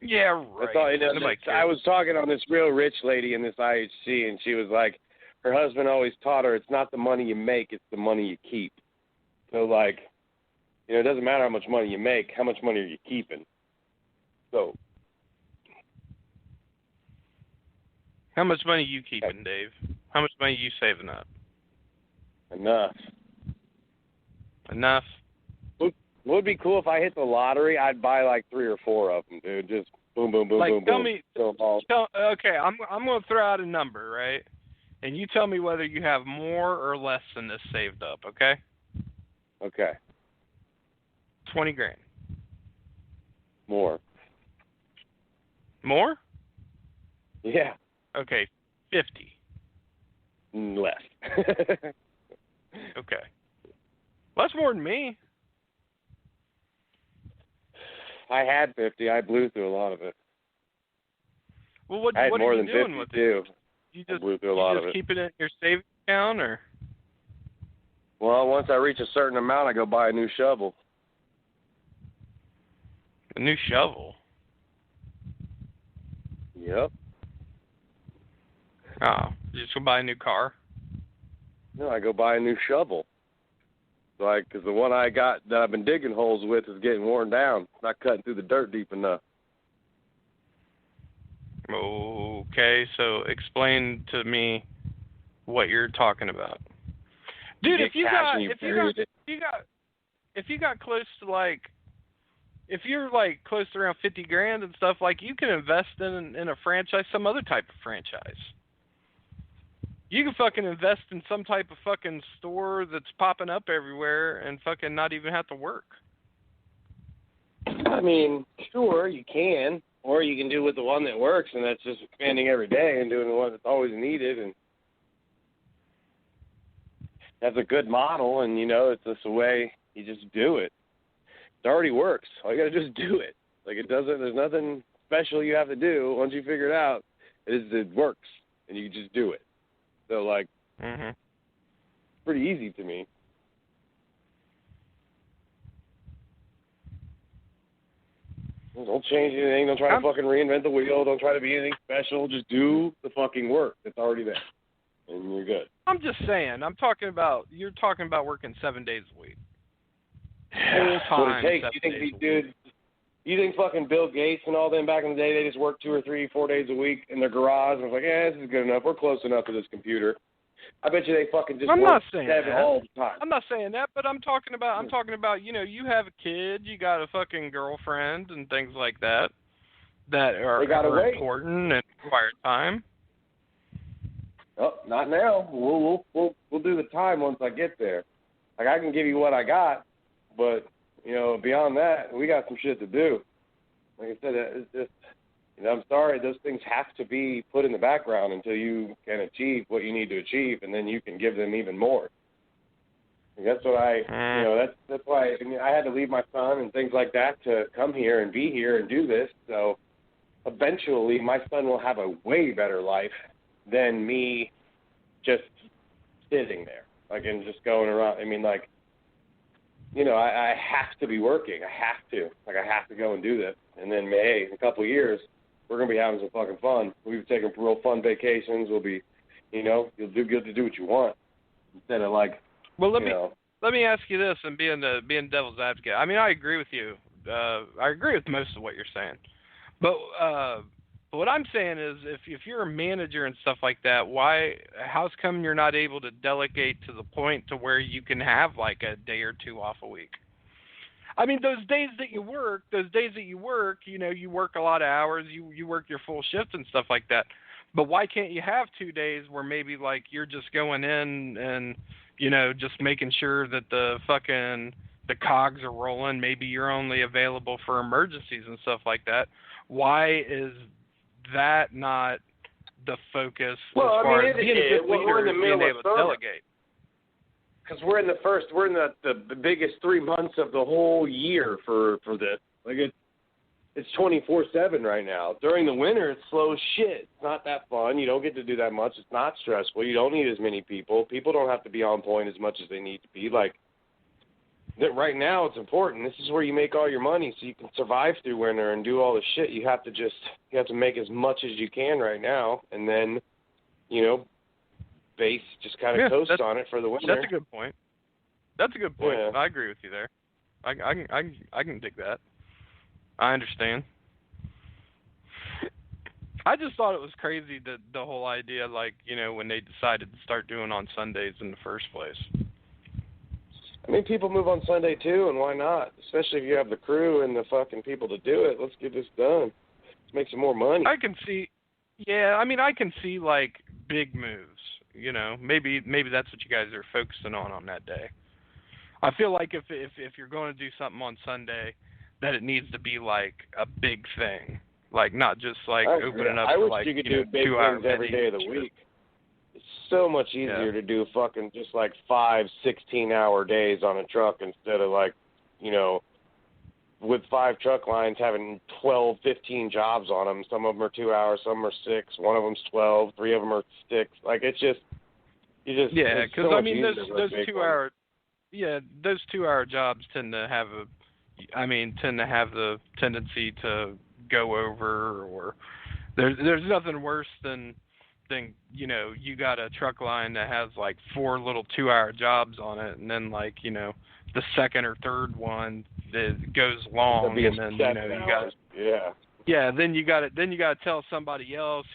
Yeah, right. That's all, I was talking on this real rich lady in this IHC, and she was like, her husband always taught her it's not the money you make, it's the money you keep. So, it doesn't matter how much money you make, how much money are you keeping? So. How much money are you keeping, Dave? How much money are you saving up? Enough. What would be cool if I hit the lottery? I'd buy 3 or 4 of them, dude. Just boom, boom, boom, boom, boom. Okay, I'm going to throw out a number, right? And you tell me whether you have more or less than this saved up, okay? Okay. 20 grand. More? Yeah. Okay, 50. Less. Okay. Well, that's more than me. I had 50. I blew through a lot of it. Well, what I had what more are you than doing 50 with too. I blew through a lot of it. You just keep it in your savings account, or? Well, once I reach a certain amount, I go buy a new shovel. A new shovel? Yep. Oh, you just go buy a new car? No, I go buy a new shovel. Because the one I got that I've been digging holes with is getting worn down. It's not cutting through the dirt deep enough. Okay, so explain to me what you're talking about. Dude, if you got close to like, if you're like close to around $50,000 and stuff, like you can invest in a franchise, some other type of franchise. You can fucking invest in some type of fucking store that's popping up everywhere and fucking not even have to work. I mean, sure, you can. Or you can do with the one that works, and that's just expanding every day and doing the one that's always needed. And that's a good model, and, it's just a way you just do it. It already works. All you got to do is do it. Like, there's nothing special you have to do. Once you figure it out, it works, and you just do it. So, like, pretty easy to me. Don't change anything. Don't try to fucking reinvent the wheel. Don't try to be anything special. Just do the fucking work. It's already there, and you're good. I'm just saying. You're talking about working 7 days a week. That's what it takes. You think fucking Bill Gates and all them back in the day, they just worked 2 or 3, 4 days a week in their garage and was like, this is good enough. We're close enough to this computer. I bet you they fucking just work 7 all the time. I'm not saying that, but I'm talking about, you have a kid, you got a fucking girlfriend and things like that are important and require time. Oh, not now. We'll do the time once I get there. Like, I can give you what I got, but beyond that, we got some shit to do. Like I said, it's just, I'm sorry, those things have to be put in the background until you can achieve what you need to achieve, and then you can give them even more. And that's what that's why I had to leave my son and things like that to come here and be here and do this. So eventually my son will have a way better life than me just sitting there, like, and just going around. I mean, like, I have to be working. I have to go and do this. And then, hey, in a couple of years, we're going to be having some fucking fun. We'll be taking real fun vacations. We'll be, you'll get to do what you want instead of like, well, let me ask you this, and being devil's advocate. I mean, I agree with you. I agree with most of what you're saying. But what I'm saying is, if you're a manager and stuff like that, how's come you're not able to delegate to the point to where you can have like a day or two off a week? I mean, those days that you work, you work a lot of hours, you work your full shift and stuff like that. But why can't you have 2 days where maybe like you're just going in and, just making sure that the cogs are rolling. Maybe you're only available for emergencies and stuff like that. Why is that not the focus as far as being a good leader and being able to delegate? Because we're in the biggest 3 months of the whole year for this. Like, it's 24/7 right now. During the winter, it's slow as shit. It's not that fun. You don't get to do that much. It's not stressful. You don't need as many people. People don't have to be on point as much as they need to be. Like, that right now, it's important. This is where you make all your money, so you can survive through winter and do all the shit. You have to make as much as you can right now, and then, base just kind of coast on it for the winter. That's a good point. Yeah. I agree with you there. I can dig that. I understand. I just thought it was crazy that the whole idea, like, when they decided to start doing on Sundays in the first place. I mean, people move on Sunday too, and why not? Especially if you have the crew and the fucking people to do it. Let's get this done. Let's make some more money. I can see like big moves. Maybe that's what you guys are focusing on that day. I feel like if you're going to do something on Sunday, that it needs to be like a big thing, like not just like opening up for like 2 hours every day of the week. It's so much easier to do fucking just like 5 16-hour days on a truck instead of like, with 5 truck lines having 12, 15 jobs on them. Some of them are 2 hours, some are 6. One of them's 12, 3 of them are 6. Like, because I mean those 2 hour. Yeah, those 2 hour jobs tend to have the tendency to go over, or there's nothing worse than you got a truck line that has like 4 little 2 hour jobs on it, and then like the second or third one that goes long, and then you got then you got to tell somebody else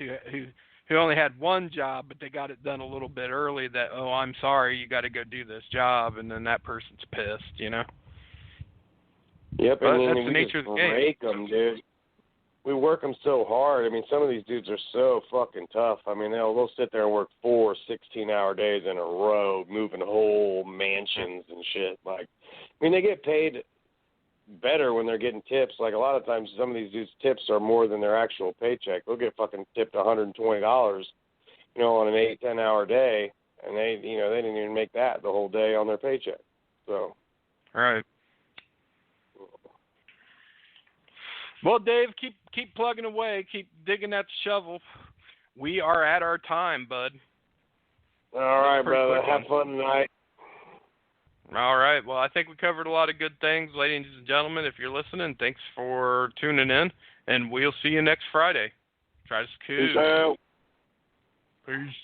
who only had one job, but they got it done a little bit early. That, oh, I'm sorry, you got to go do this job, and then that person's pissed, you know. Yep, But and that's then the we nature just of the game. break them, dude. We work them so hard. I mean, some of these dudes are so fucking tough. I mean, they'll sit there and work 4 16-hour days in a row, moving whole mansions and shit. Like, I mean, they get paid better when they're getting tips. Like, a lot of times, some of these dudes' tips are more than their actual paycheck. They'll get fucking tipped $120, you know, on an 8-10-hour day, and they didn't even make that the whole day on their paycheck. So. All right. Well, Dave, keep plugging away, keep digging that shovel. We are at our time, bud. All right, brother. Have fun tonight. All right. Well, I think we covered a lot of good things, ladies and gentlemen. If you're listening, thanks for tuning in, and we'll see you next Friday. Try to scoot. Peace out. Peace.